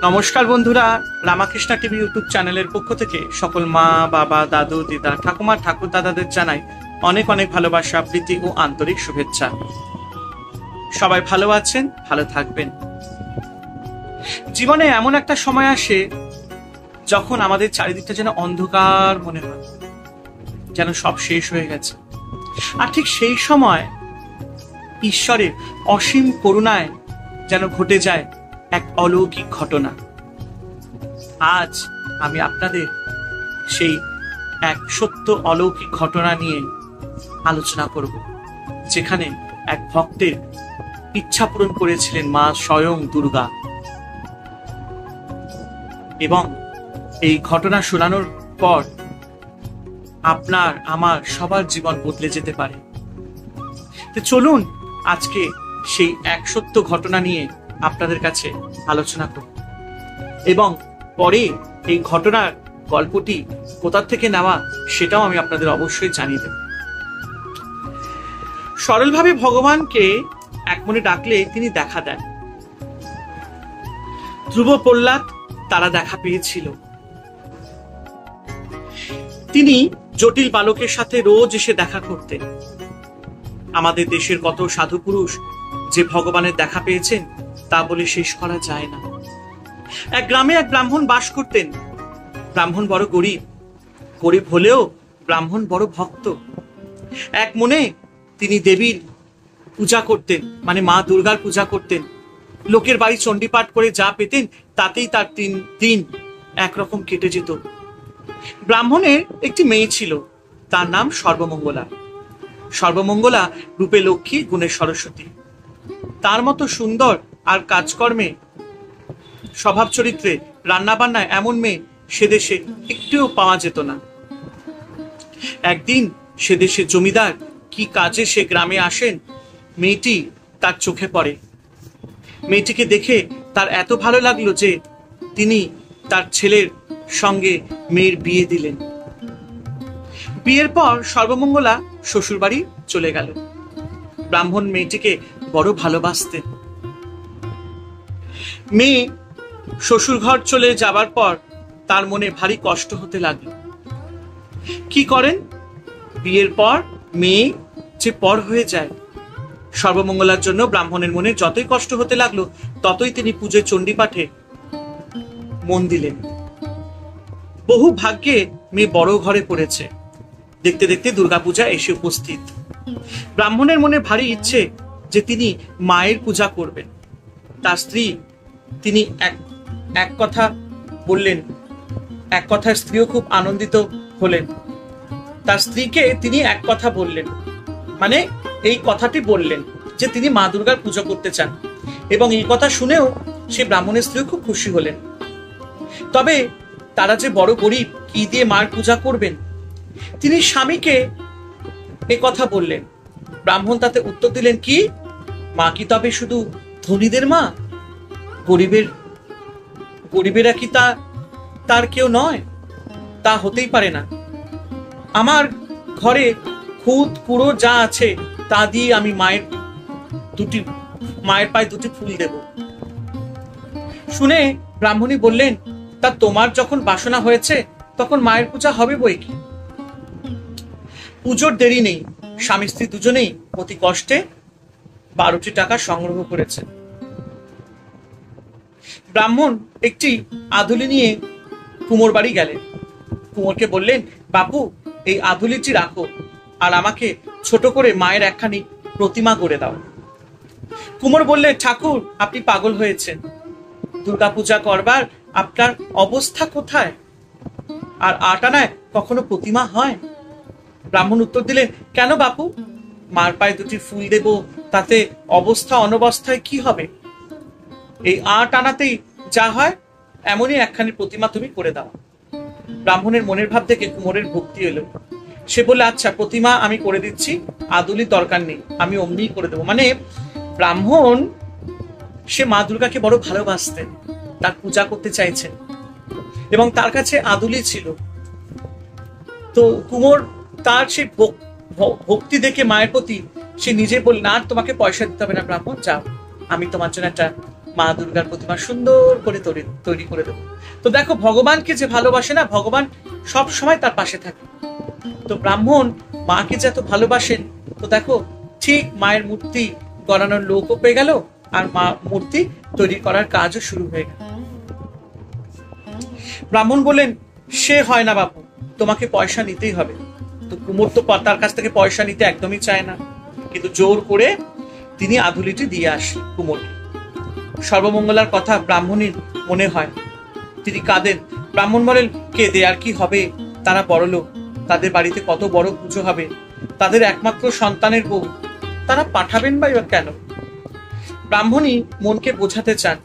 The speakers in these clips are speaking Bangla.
নমস্কার বন্ধুরা, রামাকৃষ্ণা টিভি ইউটিউব চ্যানেলের পক্ষ থেকে সকল মা, বাবা, দাদু, দিদা, ঠাকুমা, ঠাকুর দাদাদের জানাই অনেক অনেক ভালোবাসা, প্রীতি ও আন্তরিক শুভেচ্ছা। সবাই ভালো আছেন, ভালো থাকবেন। জীবনে এমন একটা সময় আসে যখন আমাদের চারিদিকটা যেন অন্ধকার মনে হয়, যেন সব শেষ হয়ে গেছে। আর ঠিক সেই সময় ঈশ্বরের অসীম করুণায় যেন ঘটে যায় এক অলৌকিক ঘটনা। আজ আমি আপনাদের সেই এক সত্য অলৌকিক ঘটনা নিয়ে আলোচনা করব, যেখানে এক ভক্তের ইচ্ছা পূরণ করেছিলেন মা স্বয়ং দুর্গা। এবং এই ঘটনা শোনানোর পর আপনার আমার সবার জীবন বদলে যেতে পারে। তো চলুন আজকে সেই এক সত্য ঘটনা নিয়ে আপনাদের কাছে আলোচনা করব, এবং পরে এই ঘটনার গল্পটি কোথা থেকে নেওয়া সেটাও আমি আপনাদের অবশ্যই জানিয়ে দেব। সরলভাবে ভগবানকে এক মনে ডাকলে তিনি দেখা দেন। ধ্রুব প্রহ্লাদ তারা দেখা পেয়েছিল। তিনি জটিল বালকের সাথে রোজ এসে দেখা করতেন। আমাদের দেশের কত সাধু পুরুষ যে ভগবানের দেখা পেয়েছেন তা বলে শেষ করা যায় না। এক গ্রামে এক ব্রাহ্মণ বাস করতেন। ব্রাহ্মণ বড় গরিব, গরিব হলেও ব্রাহ্মণ বড় ভক্ত। এক মনে তিনি দেবীর পূজা করতেন, মানে মা দুর্গার পূজা করতেন। লোকের বাড়ি চণ্ডীপাঠ করে যা পেতেন তাতেই তার 3 দিন একরকম কেটে যেত। ব্রাহ্মণের একটি মেয়ে ছিল, তার নাম সর্বমঙ্গলা। সর্বমঙ্গলা রূপে লক্ষ্মী, গুণে সরস্বতী। তার মতো সুন্দর আর কাজকর্মে, স্বভাব চরিত্রে, রান্না বান্নায় এমন মেয়ে সে দেশে একটুও পাওয়া যেত না। একদিন সে দেশে জমিদার কি কাজে সে গ্রামে আসেন, মেয়েটি তার চোখে পড়ে। মেয়েটিকে দেখে তার এত ভালো লাগলো যে তিনি তার ছেলের সঙ্গে মেয়ের বিয়ে দিলেন। বিয়ের পর সর্বমঙ্গলা শ্বশুর বাড়ি চলে গেল। ব্রাহ্মণ মেয়েটিকে বড় ভালোবাসতেন। মেয়ে শ্বশুর ঘর চলে যাবার পর তার মনে ভারী কষ্ট হতে লাগলো। কি করেন? বিয়ের পর মেয়ে যে পর হয়ে যায়। সর্বমঙ্গলার জন্য ব্রাহ্মণের মনে যতই কষ্ট হতে লাগলো ততই তিনি পুজোয় চণ্ডীপাঠে মন দিলেন। বহু ভাগ্যে মেয়ে বড় ঘরে পড়েছে। দেখতে দেখতে দুর্গাপূজা এসে উপস্থিত। ব্রাহ্মণের মনে ভারী ইচ্ছে যে তিনি মায়ের পূজা করবেন। তার স্ত্রী, তিনি এক কথা বললেন, এক কথায় স্ত্রীও খুব আনন্দিত হলেন। তার স্ত্রীকে তিনি এক কথা বললেন, মানে এই কথাটি বললেন যে তিনি মা দুর্গার পুজো করতে চান। এবং এই কথা শুনেও সে ব্রাহ্মণের স্ত্রীও খুব খুশি হলেন। তবে তারা যে বড় গরিব, কি দিয়ে মার পূজা করবেন? তিনি স্বামীকে এ কথা বললেন। ব্রাহ্মণ তাতে উত্তর দিলেন, কি মা কি তবে শুধু ধনীদের মা? গরিবেরা কি তার কেউ নয়? তা হতেই পারে না। আমার ঘরে খুদ কুড়ো যা আছে তা দিয়ে আমি মায়ের পায়ে 2টি ফুল দেব। শুনে ব্রাহ্মণী বললেন, তা তোমার যখন বাসনা হয়েছে তখন মায়ের পূজা হবে বই কি। পুজোর দেরি নেই। স্বামী স্ত্রী দুজনেই অতি কষ্টে 12টি টাকা সংগ্রহ করেছেন। ব্রাহ্মণ একটি আধুলি নিয়ে কুমোর বাড়ি গেলেন। কুমোরকে বললেন, বাপু এই আধুলিটি রাখো, আর আমাকে ছোট করে মায়ের একখানি প্রতিমা করে দাও। কুমোর বললেন, ঠাকুর আপনি পাগল হয়েছেন। দুর্গা পূজা করবার আপনার অবস্থা কোথায়? আর 8 আনায় কখনো প্রতিমা হয়? ব্রাহ্মণ উত্তর দিলেন, কেন বাপু, মার পায়ে 2টি ফুল দেব, তাতে অবস্থা অনবস্থায় কি হবে? এই 8 আনাতেই যা হয় এমনই একখানি প্রতিমা তুমি করে দাও। ব্রাহ্মণের মনের ভাব দেখে কুমোরের ভক্তি এলো। সে বলে, আচ্ছা প্রতিমা আমি করে দিচ্ছি, আদুলির দরকার নেই, আমি অমনি করে দেবো। মানে ব্রাহ্মণ সে মা দুর্গাকে বড় ভালোবাসতেন, তার পূজা করতে চাইছেন, এবং তার কাছে আদুলি ছিল। তো কুমোর তার সেই ভক্তি দেখে মায়ের প্রতি সে নিজে বললেন, আর তোমাকে পয়সা দিতে হবে না ব্রাহ্মণ, যাও আমি তোমার জন্য একটা মা দুর্গার প্রতিমা সুন্দর করে তৈরি করে দেবো। তো দেখো, ভগবানকে যে ভালোবাসে না, ভগবান সব সময় তার পাশে থাকে। তো ব্রাহ্মণ মাকে যে এত ভালোবাসেন, তো দেখো ঠিক মায়ের মূর্তি গড়ানোর লোকও পেয়ে গেল, আর মা মূর্তি তৈরি করার কাজও শুরু হয়ে গেল। ব্রাহ্মণ বললেন, সে হয় না বাবু, তোমাকে পয়সা নিতেই হবে। তো কুমোর তো তার কাছ থেকে পয়সা নিতে একদমই চায় না, কিন্তু জোর করে তিনি আধুলিটি দিয়ে আসেন কুমোরকে। সর্বমঙ্গলার কথা ব্রাহ্মণীর মনে হয়, তিনি কাঁদেন। ব্রাহ্মণ বলেন, কেঁদে আর কি হবে, তারা বড়লোক, তাদের বাড়িতে কত বড় পুজো হবে, তাদের একমাত্র সন্তানের বউ, তারা পাঠাবেন বা কেন? ব্রাহ্মণী মনকে বোঝাতে চান,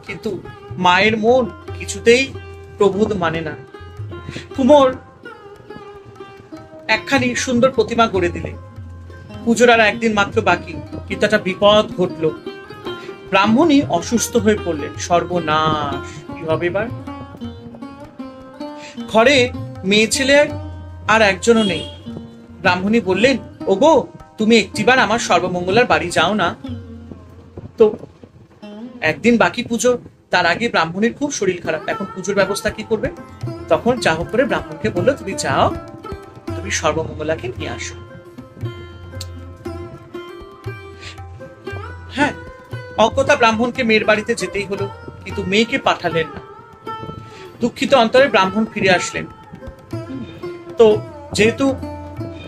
কিন্তু মায়ের মন কিছুতেই প্রবোধ মানে না। কুমোর একখানি সুন্দর প্রতিমা গড়ে দিলে। পুজোর আর একদিন মাত্র বাকি, কিন্তু একটা বিপদ ঘটলো। ব্রাহ্মণী অসুস্থ হয়ে পড়লেন। সর্বনাশ, কি হবে এবার? ঘরে মেয়ে ছেলে আর একজনও নেই। ব্রাহ্মণী বললেন, ওগো, তুমি একটিবার আমার সর্বমঙ্গলার বাড়ি যাও না। তো একদিন বাকি পুজো, তার আগে ব্রাহ্মণীর খুব শরীর খারাপ, এখন পুজোর ব্যবস্থা কি করবে? তখন যা হোক করে ব্রাহ্মণকে বললো, তুমি যাও, তুমি সর্বমঙ্গলাকে নিয়ে আসো। হ্যাঁ, অজ্ঞতা ব্রাহ্মণকে মেয়ের বাড়িতে যেতেই হলো, কিন্তু মেয়েকে পাঠালেন না। দুঃখিত অন্তরে ব্রাহ্মণ ফিরে আসলেন। তো যেহেতু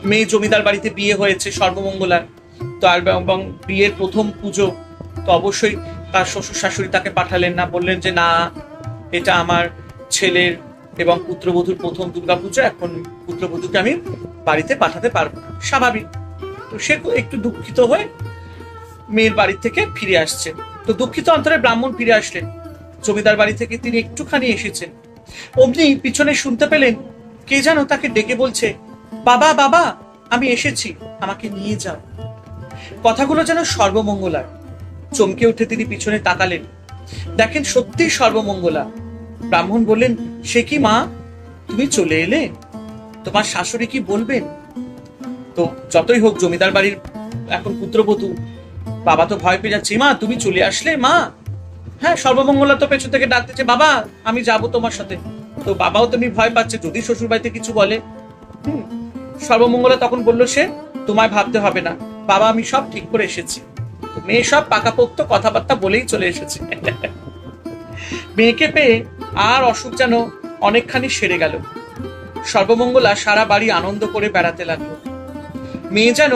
মেয়ে জমিদার বাড়িতে বিয়ে হয়েছে সর্বমঙ্গলার, তো আর বিয়ের প্রথম পুজো, তো অবশ্যই তার শ্বশুর শাশুড়ি তাকে পাঠালেন না, বললেন যে না, এটা আমার ছেলের এবং পুত্রবধূর প্রথম দুর্গাপুজো, এখন পুত্রবধূকে আমি বাড়িতে পাঠাতে পারবো না, স্বাভাবিক। তো সে একটু দুঃখিত হয়ে মেয়ের বাড়ি থেকে ফিরে আসছেন। তো দুঃখিত অন্তরে ব্রাহ্মণ ফিরে আসলেন। জমিদার বাড়ি থেকে তিনি একটুখানি এসেছেন, অমনি পিছনে শুনতে পেলেন কে যেন তাকে ডেকে বলছে, বাবা বাবা, আমি এসেছি, আমাকে নিয়ে যাও। কথাগুলো যেন সর্বমঙ্গলার। চমকে উঠে তিনি পিছনে তাকালেন, দেখেন সত্যি সর্বমঙ্গলা। ব্রাহ্মণ বললেন, সে কি মা, তুমি চলে এলে? তোমার শাশুড়ি কি বলবেন? তো যতই হোক জমিদার বাড়ির এখন পুত্রবধূ, বাবা তো ভয় পেয়ে যাচ্ছে। মা, তুমি চলে আসলে মা? হ্যাঁ, সর্বমঙ্গলা তো পেছন থেকে ডাকতেছে, বাবা আমি যাব তোমার সাথে। তো বাবাও তুমি ভয় পাচ্ছে, যদি শ্বশুর বাড়িতে কিছু বলে। সর্বমঙ্গলা তখন বলল, সে তোমায় ভাবতে হবে না বাবা, আমি সব ঠিক করে এসেছি। তো মেয়ে সব পাকাপোক্ত কথাবার্তা বলেই চলে এসেছে। মেয়েকে পেয়ে আর অসুখ যেন অনেকখানি সেরে গেল। সর্বমঙ্গলা সারা বাড়ি আনন্দ করে বেড়াতে লাগলো। মেয়ে যেন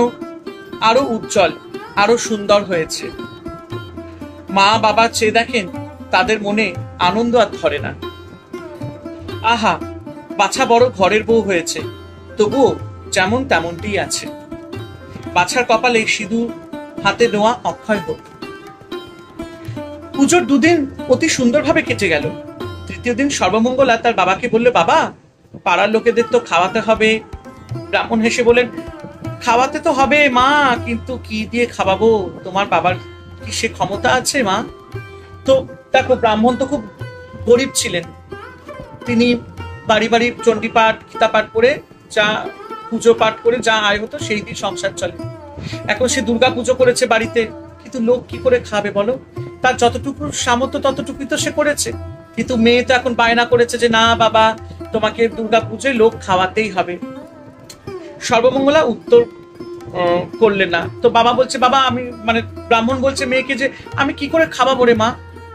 আরো উজ্জ্বল, আরো সুন্দর হয়েছে। মা বাবা চেয়ে দেখেন, তাদের মনে আনন্দ আর ধরে না। আহা, বাছা বড় ঘরের বউ হয়েছে, তবুও যেমন তেমনটি আছে। বাছার কপালে সিঁদুর হাতে নেওয়া অক্ষয় হোক। পুজোর দুদিন অতি সুন্দরভাবে কেটে গেল। তৃতীয় দিন সর্বমঙ্গলা তার বাবাকে বলল, বাবা, পাড়ার লোকেদের তো খাওয়াতে হবে। ব্রাহ্মণ হেসে বলেন, খাওয়াতে তো হবে মা, কিন্তু কি দিয়ে খাওয়াবো? তোমার বাবার কি সে ক্ষমতা আছে মা? তো দেখো, ব্রাহ্মণ তো খুব গরিব ছিলেন। তিনি বাড়ি বাড়ি চণ্ডীপাঠ, গীতাপাঠ করে, যা পুজো পাঠ করে যা আয় হতো সেই দিয়ে সংসার চলে। এখন সে দুর্গা পুজো করেছে বাড়িতে, কিন্তু লোক কি করে খাবে বলো? তার যতটুকু সামর্থ্য ততটুকুই তো সে করেছে। কিন্তু মেয়ে তো এখন বায়না করেছে যে না বাবা, তোমাকে দুর্গা পুজোয় লোক খাওয়াতেই হবে। সর্বমঙ্গলা উত্তর করলেন না। তো বাবা বলছে, বাবা আমি, মানে ব্রাহ্মণ বলছে মেয়েকে যে আমি কি করে খাওয়াবো রে মা,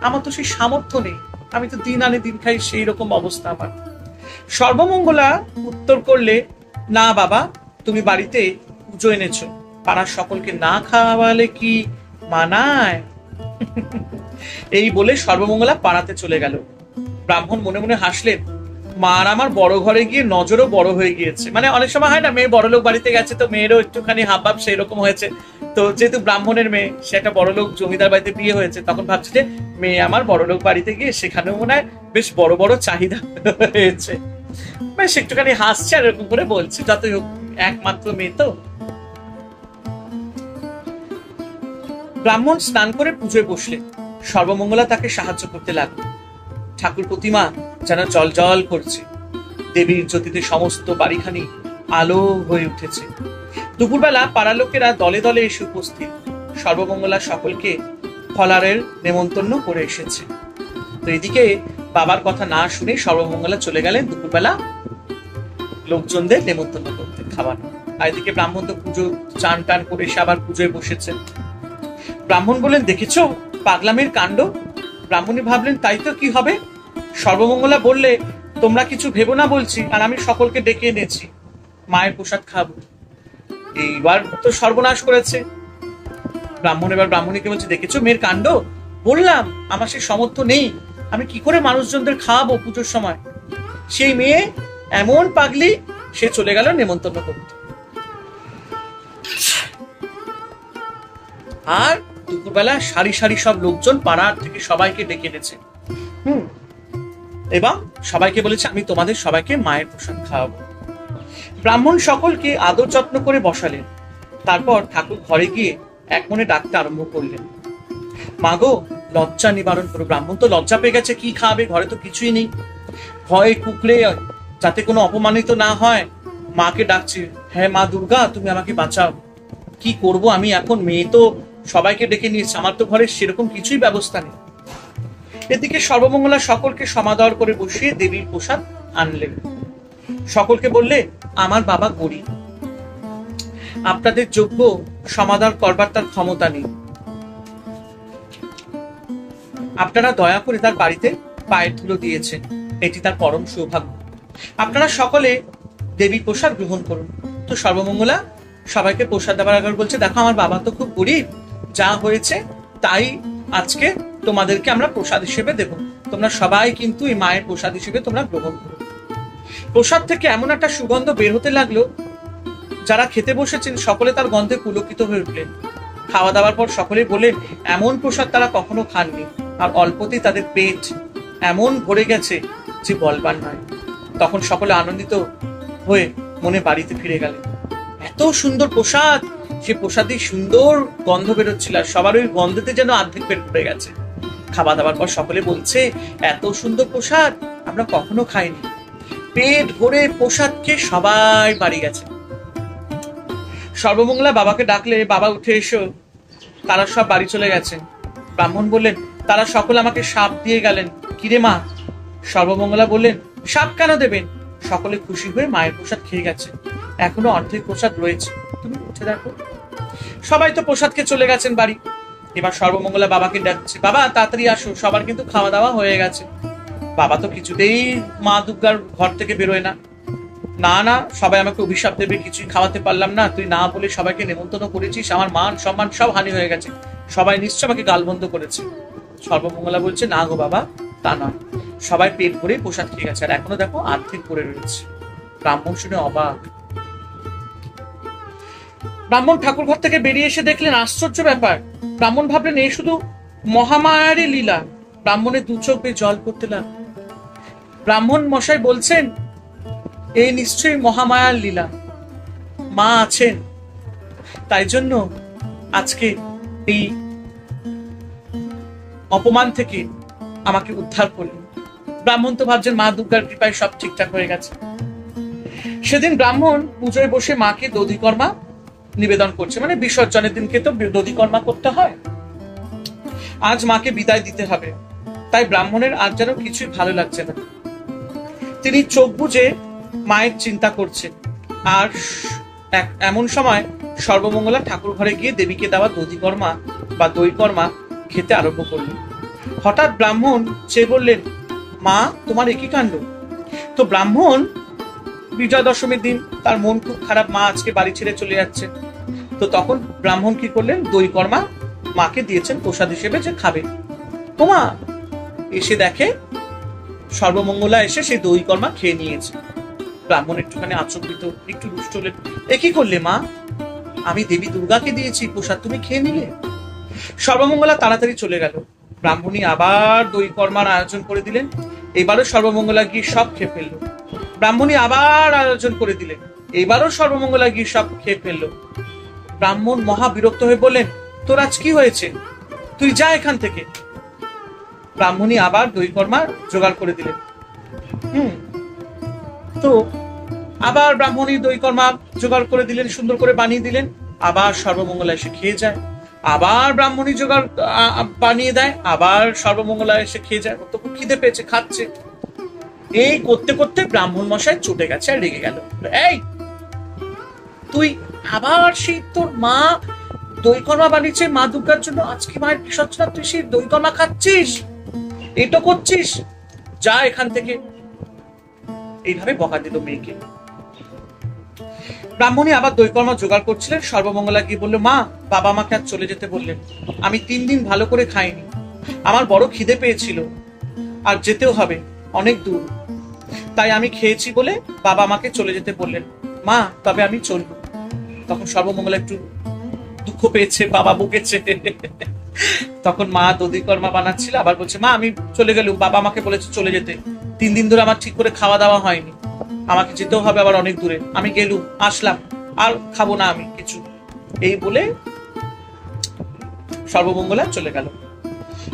আমার তো সেই সামর্থ্য নেই, আমি তো দিন আনে দিন খাই, সেই রকম অবস্থা আমার। সর্বমঙ্গলা উত্তর করলে, না বাবা, তুমি বাড়িতে পুজো এনেছো, পাড়ার সকলকে না খাওয়ালে কি মানায়? এই বলে সর্বমঙ্গলা পাড়াতে চলে গেল। ব্রাহ্মণ মনে মনে হাসলেন, মার আমার বড় ঘরে গিয়ে নজরও বড় হয়ে গিয়েছে। মানে অনেক সময় হয় না, মেয়ে বড়লোক বাড়িতে গেছে, তো মেয়েরও একটুখানি হাবভাব সেই রকম হয়েছে। তো যেহেতু ব্রাহ্মণের মেয়ে, সে একটা বড়লোক জমিদার বাড়িতে বিয়ে হয়েছে, তখন ভাবছে যে মেয়ে আমার বড়লোক বাড়িতে গিয়ে সেখানেও মনে হয় বেশ বড় বড় চাহিদা হয়েছে। বেশ একটুখানি হাসছে আর এরকম করে বলছে, যতই হোক একমাত্র মেয়ে তো। ব্রাহ্মণ স্নান করে পুজোয় বসলেন। সর্বমঙ্গলা তাকে সাহায্য করতে লাগলো। ঠাকুর প্রতিমা যেন জল জল করছে। দেবীর জ্যোতিতে সমস্ত বাড়িখানি আলো হয়ে উঠেছে। দুপুরবেলা পাড়ার লোকেরা দলে দলে এসে উপস্থিত। সর্বমঙ্গলা সকলকে ফলারের নেমন্তন্ন করে এসেছে। তো এদিকে বাবার কথা না শুনে সর্বমঙ্গলা চলে গেলেন দুপুরবেলা লোকজনদের নেমন্তন্ন করতে, খাবার। আর এদিকে ব্রাহ্মণ তো পুজো চান টান করে এসে আবার পুজোয় বসেছে। ব্রাহ্মণ বললেন, দেখেছো পাগলামের কাণ্ড? ব্রাহ্মণী ভাবলেন, তাই তো, কি হবে? সর্বমঙ্গলা বললে, তোমরা কিছু ভেবো না বলছি, আর আমি সকলকে ডেকে এনেছি, মায়ের প্রসাদ খাবো। এইবার তো সর্বনাশ করেছে। ব্রাহ্মণ এবার ব্রাহ্মণীকে বলছে, দেখেছো মেয়ের কাণ্ড? বললাম আমার সে সামর্থ্য নেই, আমি কি করে মানুষজনদের খাওয়াবো পুজোর সময়। সেই মেয়ে এমন পাগলি, সে চলে গেল নেমন্তন্ন করতে। আর দুপুরবেলা সারি সারি সব লোকজন পাড়ার থেকে সবাইকে ডেকে এনেছে। এবং সবাইকে বলেছে, আমি তোমাদের সবাইকে মায়ের প্রসাদ খাওয়াবো। ব্রাহ্মণ সকলকে আদর যত্ন করে বসালেন। তারপর ঠাকুর ঘরে গিয়ে এক মনে ডাকতে আরম্ভ করলেন, মাগো লজ্জা নিবারণ করো। ব্রাহ্মণ তো লজ্জা পেয়ে গেছে, কি খাবে, ঘরে তো কিছুই নেই। ভয়ে কুকলে যাতে কোনো অপমানিত না হয় মাকে ডাকছে, হ্যাঁ মা দুর্গা, তুমি আমাকে বাঁচাও। কি করব আমি এখন? মেয়ে তো সবাইকে ডেকে নিয়েছে, আমার তো ঘরে সেরকম কিছুই ব্যবস্থা নেই। এদিকে সর্বমঙ্গলা সকলকে সমাদর করে বসিয়ে দেবীর প্রসাদ আনলেন। সকলকে বললে, আমার বাবা গরিব, আপনাদের যোগ্য সমাদর করবার তার ক্ষমতা নেই, আপনারা দয়া করে তার বাড়িতে পায়ের ধুলো দিয়েছেন, এটি তার পরম সৌভাগ্য। আপনারা সকলে দেবীর প্রসাদ গ্রহণ করুন। তো সর্বমঙ্গলা সবাইকে প্রসাদ দেওয়ার আগে বলছে, দেখো আমার বাবা তো খুব গরিব, যা হয়েছে তাই আজকে তোমাদেরকে আমরা প্রসাদ হিসেবে দেব, তোমরা সবাই কিন্তু এই মায়ের প্রসাদ হিসেবে তোমরা গ্রহণ করো। প্রসাদ থেকে এমন একটা সুগন্ধ বের হতে লাগলো, যারা খেতে বসেছেন সকলে তার গন্ধে পুলকিত হয়ে উঠলেন। খাওয়া দাওয়ার পর সকলে বলে, এমন প্রসাদ তারা কখনো খাননি, আর অল্পতেই তাদের পেট এমন ভরে গেছে যে বলবার নয়। তখন সকলে আনন্দিত হয়ে মনে বাড়িতে ফিরে গেলেন। এত সুন্দর প্রসাদ, সে প্রসাদে সুন্দর গন্ধ বেরোচ্ছিল, আর সবার ওই গন্ধতে যেন অর্ধেক পেট ভরে গেছে। খাওয়া দাওয়ার পর সকলে বলছে, এত সুন্দর প্রসাদ আমরা কখনো খাইনি। পেট ভরে প্রসাদ খেয়ে সবাই বাড়ি গেছে। সর্বমঙ্গলা বাবাকে ডাকলে, বাবা উঠে এসো, তারা সব বাড়ি চলে গেছেন। ব্রাহ্মণ বললেন, তারা সকল আমাকে সাপ দিয়ে গেলেন, কিরে মা? সর্বমঙ্গলা বললেন, সাপ কেন দেবেন? সকলে খুশি হয়ে মায়ের প্রসাদ খেয়ে গেছে, এখনো অর্ধেক প্রসাদ রয়েছে, তুমি উঠে দেখো। সবাই তো প্রসাদ খেয়ে চলে গেছেন বাড়ি। এবার সর্বমঙ্গলা বাবাকে ডাকছে, বাবা তাড়াতাড়ি আসো, সবার কিন্তু খাওয়া দাওয়া হয়ে গেছে। বাবা তো কিছুতেই মা দুর্গার ঘর থেকে বেরোয় না। না না, সবাই আমাকে অভিশাপ দেবে, কিছুই খাওয়াতে পারলাম না, তুই না বলে সবাইকে নেমন্তন্ন করেছিস, আমার মান সম্মান সব হানি হয়ে গেছে, সবাই নিশ্চয় আমাকে গালবন্ধ করেছে। সর্বমঙ্গলা বলছে, না গো বাবা, তা নয়, সবাই পেট ভরে প্রসাদ খেয়ে গেছে, আর এখনো দেখো অর্ধেক করে রয়েছে। ব্রাহ্মণ শুনে অবাক। ব্রাহ্মণ ঠাকুর ঘর থেকে বেরিয়ে এসে দেখলেন আশ্চর্য ব্যাপার। ব্রাহ্মণ ভাবলেন, এই শুধু মহামায়ারই লীলা। ব্রাহ্মণের দু চোখ বেয়ে জল পড়তে লাগলো। ব্রাহ্মণ মশাই বলছেন, এই নিশ্চয়ই মহামায়ার লীলা, মা আছেন, তাই জন্য আজকে এই অপমান থেকে আমাকে উদ্ধার করলেন। ব্রাহ্মণ তো ভাবছেন মা দুর্গার কৃপায় সব ঠিকঠাক হয়ে গেছে। সেদিন ব্রাহ্মণ পুজোয় বসে মাকে দধিকর্মা নিবেদন করছে, মানে বিসর্জনের দিনকে তো দধিকর্মা করতে হয়, আজ মাকে বিদায় দিতে হবে। তাই ব্রাহ্মণের আজ যেন কিছুই ভালো লাগছে না। তিনি চোখ বুজে মায়ের চিন্তা করছেন। আর এমন সময় সর্বমঙ্গলা ঠাকুর ঘরে গিয়ে দেবীকে দেওয়া দধিকর্মা বা দইকর্মা খেতে আরম্ভ করলেন। হঠাৎ ব্রাহ্মণ চেয়ে বললেন, মা তোমার একই কাণ্ড। তো ব্রাহ্মণ বিজয়া দশমীর দিন, তার মন খুব খারাপ, মা আজকে বাড়ি ছেড়ে চলে যাচ্ছে। তো তখন ব্রাহ্মণ কি করলেন, দইকর্মা মাকে দিয়েছেন প্রসাদ হিসেবে যে খাবে। ও মা এসে দেখে সর্বমঙ্গলা এসে সেই দইকর্মা খেয়ে নিয়েছে। ব্রাহ্মণ একটুখানি আচমকিত, একটু রুষ্ট হলেন, এ কি করলে মা? আমি দেবী দুর্গাকে দিয়েছি প্রসাদ, তুমি খেয়ে নিলে? সর্বমঙ্গলা তাড়াতাড়ি চলে গেল। ব্রাহ্মণী আবার দইকর্মার আয়োজন করে দিলেন। এবারও সর্বমঙ্গলা গিয়ে সব খেয়ে ফেললো। ব্রাহ্মণী আবার আয়োজন করে দিলেন, এবারও সর্বমঙ্গলা গিয়ে সব খেয়ে ফেললো। ব্রাহ্মণ মহা বিরক্ত হয়ে বললেন, তোর আজ কি হয়েছে? তুই যা এখান থেকে। ব্রাহ্মণী আবার দইকর্মা জোগাড় করে দিলেন। তো আবার ব্রাহ্মণী দইকর্মা জোগাড় করে দিলেন, সুন্দর করে বানিয়ে দিলেন। আবার সর্বমঙ্গলা এসে খেয়ে যায়। আবার ব্রাহ্মণী জোগাড় বানিয়ে দেয়, আবার সর্বমঙ্গলা এসে খেয়ে যায়। তো খিদে পেয়েছে, খাচ্ছে। এই করতে করতে ব্রাহ্মণ মশাই চটে গেছে আর রেগে গেল। এই তুই আবার সেই তোর মা দই কর্মা বানিয়েছে মা দুর্গার জন্য, আজকে মায়ের বিসর্জন, তুই সেই দই কর্মা খাচ্ছিস, এটা করছিস, যা এখান থেকে। এইভাবে বকা দিল মেয়েকে। ব্রাহ্মণী আবার দই কর্মা জোগাড় করছিলেন। সর্বমঙ্গলা গিয়ে বললো, মা বাবা আমাকে আজ চলে যেতে বললেন, আমি 3 দিন ভালো করে খাইনি, আমার বড় খিদে পেয়েছিল, আর যেতেও হবে অনেক দূর, তাই আমি খেয়েছি বলে বাবা আমাকে চলে যেতে বললেন, মা তবে আমি চলবো। তখন সর্বমঙ্গলা একটু দুঃখ পেয়েছে, বাবা বকেছে। তখন মা দধি কর্মা বানাচ্ছিল, আবার বলছে, মা আমি চলে গেলুম, বাবা আমাকে বলেছে চলে যেতে, 3 দিন ধরে আমার ঠিক করে খাওয়া দাওয়া হয়নি, আমাকে যেতেও হবে আবার অনেক দূরে, আমি গেলুম আসলাম, আর খাবো না আমি কিছু। এই বলে সর্বমঙ্গলা চলে গেল।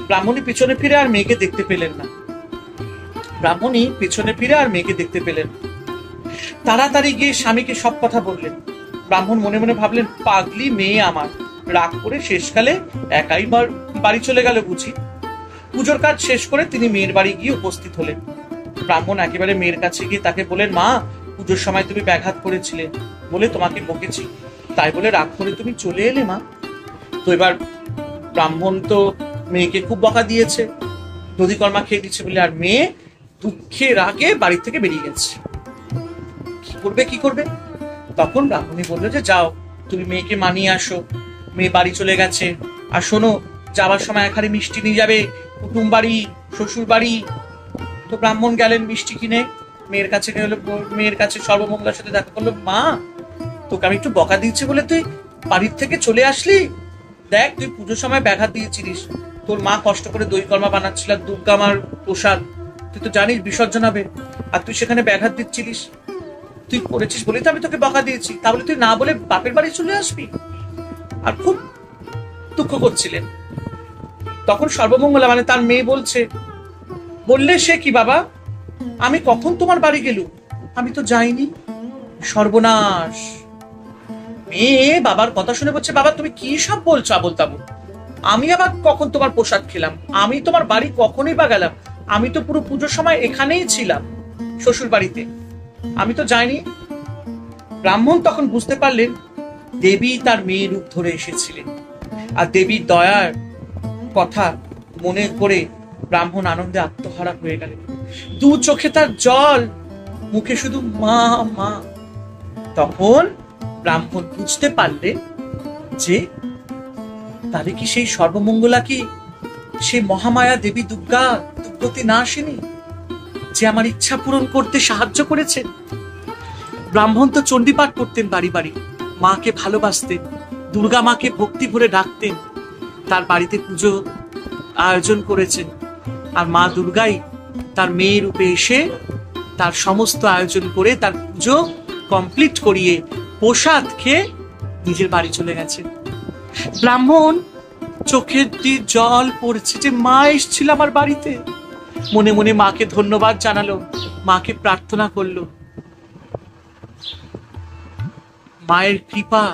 ব্রাহ্মণী পিছনে ফিরে আর মেয়েকে দেখতে পেলেন না। তাড়াতাড়ি গিয়ে স্বামীকে সব কথা বললেন। ব্রাহ্মণ মনে মনে ভাবলেন, পাগলি মেয়ে আমার, রাগ করে শেষকালে একাই বাড়ি চলে গেল বুঝি। পুজোর কাজ শেষ করে তিনি মেয়ের বাড়ি গিয়ে উপস্থিত হলেন। ব্রাহ্মণ একেবারে মেয়ের কাছে গিয়ে তাকে বলেন, মা পুজোর সময় তুমি ব্যাঘাত করেছিলে বলে তোমাকে বকেছি, তাই বলে রাগ করে তুমি চলে এলে মা। তো এবার ব্রাহ্মণ তো মেয়েকে খুব বকা দিয়েছে, দধি কর্মা খেয়ে দিচ্ছে বলে, আর মেয়ে দুঃখে রাগে বাড়ি থেকে বেরিয়ে গেছে। কি করবে? তখন ব্রাহ্মণী বললো যে, যাও তুমি মেয়েকে মানিয়ে আসো, মেয়ে বাড়ি চলে গেছে, আর শোনো যাবার সময় এক হাড়ি মিষ্টি নিয়ে যাবে, কুটুম বাড়ি, শ্বশুর বাড়ি। তো ব্রাহ্মণ গেলেন মিষ্টি কিনে, মেয়ের কাছে গেল, মেয়ের কাছে সর্বমঙ্গলার সাথে দেখা করলো, মা তোকে আমি একটু বকা দিয়েছি বলে তুই বাড়ির থেকে চলে আসলি, দেখ তুই পুজোর সময় ব্যাঘাত দিয়েছিলিস, তোর মা কষ্ট করে দই কর্মা বানাচ্ছিল, দুর্গা মার প্রসাদ, তুই তো জানিস বিসর্জন হবে, আর তুই সেখানে ব্যাঘাত দিচ্ছিলিস, তুই করেছিস বলেই তো আমি তোকে বকা দিয়েছি, তাহলে তুই না বলে বাপের বাড়ি চলে আসবি। আর খুব দুঃখ করছিলেন। তখন সর্বমঙ্গলা মানে তার মেয়ে বললে, সে কি বাবা, আমি কখন তোমার বাড়ি গেলুম, আমি তো যাইনি। সর্বনাশ। মেয়ে বাবার কথা শুনে বলছে, বাবা তুমি কি সব বলছো আবোল তাবোল, আমি আবার কখন তোমার প্রসাদ খেলাম, আমি তোমার বাড়ি কখনই বা গেলাম, আমি তো পুরো পুজোর সময় এখানেই ছিলাম শ্বশুর বাড়িতে, আমি তো যাইনি। ব্রাহ্মণ তখন বুঝতে পারলেন দেবী তার মেয়ে রূপ ধরে এসেছিলেন, আর দেবীর দয়ার কথা মনে করে ব্রাহ্মণ আনন্দে আত্মহারা হয়ে গেলেন। 2 চোখে তার জল, মুখে শুধু মা মা। তখন ব্রাহ্মণ বুঝতে পারলেন যে তাহলে কি সেই সর্বমঙ্গলা কি সেই মহামায়া দেবী দুর্গা দুর্গতি না আসেনি, যে আমার ইচ্ছা পূরণ করতে সাহায্য করেছেন। ব্রাহ্মণ তো চণ্ডীপাঠ করতেন বাড়ি বাড়ি, মাকে ভালোবাসতেন, দুর্গা মাকে ভক্তি ভরে ডাকতেন, তার বাড়িতে পুজো আয়োজন করেছেন, আর মা দুর্গাই তার মেয়ে রূপে এসে তার সমস্ত আয়োজন করে তার পুজো কমপ্লিট করিয়ে প্রসাদ খেয়ে নিজের বাড়ি চলে গেছে। ব্রাহ্মণ চোখের দিয়ে জল পড়ছে যে মা এসেছিল আমার বাড়িতে, মনে মনে মাকে ধন্যবাদ জানালো, মাকে প্রার্থনা করলো, মায়ের কৃপা।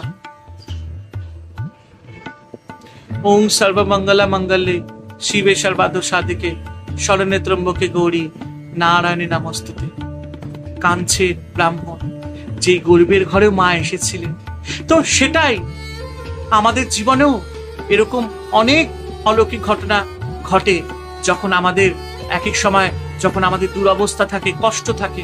ওং সর্বমঙ্গলা মঙ্গলে শিবে সর্বার্থ সাধিকে শরণ্যে ত্র্যম্বকে গৌরী নারায়ণী নমস্তুতে। কাঁদছে ব্রাহ্মণ, যে গরিবের ঘরেও মা এসেছিলেন। তো সেটাই আমাদের জীবনেও এরকম অনেক অলৌকিক ঘটনা ঘটে, যখন আমাদের এক এক সময় যখন আমাদের দুরবস্থা থাকে, কষ্ট থাকে,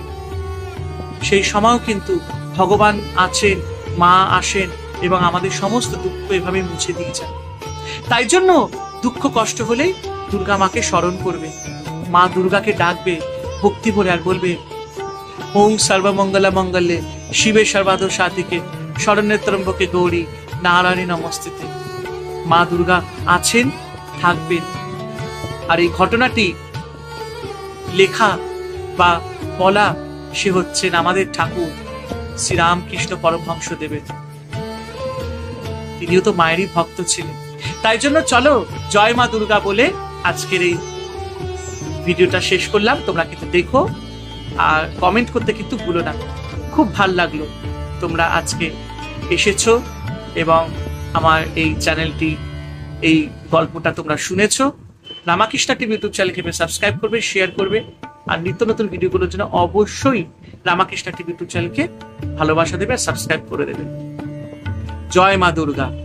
সেই সময়ও কিন্তু ভগবান আছেন, মা আসেন এবং আমাদের সমস্ত দুঃখ এভাবে মুছে দিয়ে যান। তাই জন্য দুঃখ কষ্ট হলেই দুর্গা মাকে স্মরণ করবে, মা দুর্গাকে ডাকবে ভক্তি ভরে, আর বলবে ওং সর্বমঙ্গলা মঙ্গলে শিবে সর্বার্থ সাধিকে শরণ্যে ত্র্যম্বকে গৌরী নারায়ণী নমস্তুতে। মা দুর্গা আছেন, থাকবেন। আর এই ঘটনাটি লেখা বা বলা সে হচ্ছেন আমাদের ঠাকুর শ্রীরামকৃষ্ণ পরমহংসদেবের। তিনিও তো মায়েরই ভক্ত ছিলেন। তাই জন্য চলো জয় মা দুর্গা বলে আজকের এই ভিডিওটা শেষ করলাম। তোমরা কিন্তু দেখো আর কমেন্ট করতে কিন্তু ভুলো না। খুব ভাল লাগলো তোমরা আজকে এসেছো এবং আমার এই চ্যানেলটি এই গল্পটা তোমরা শুনেছো। রামাকৃষ্ণা টিভি ইউটিউব চ্যানেলকে সাবস্ক্রাইব করবে, শেয়ার করবে, আর নিত্য নতুন ভিডিওগুলোর জন্য অবশ্যই রামাকৃষ্ণা টিভি ইউটিউব চ্যানেলকে ভালোবাসা দেবে আর সাবস্ক্রাইব করে দেবে। জয় মা দুর্গা।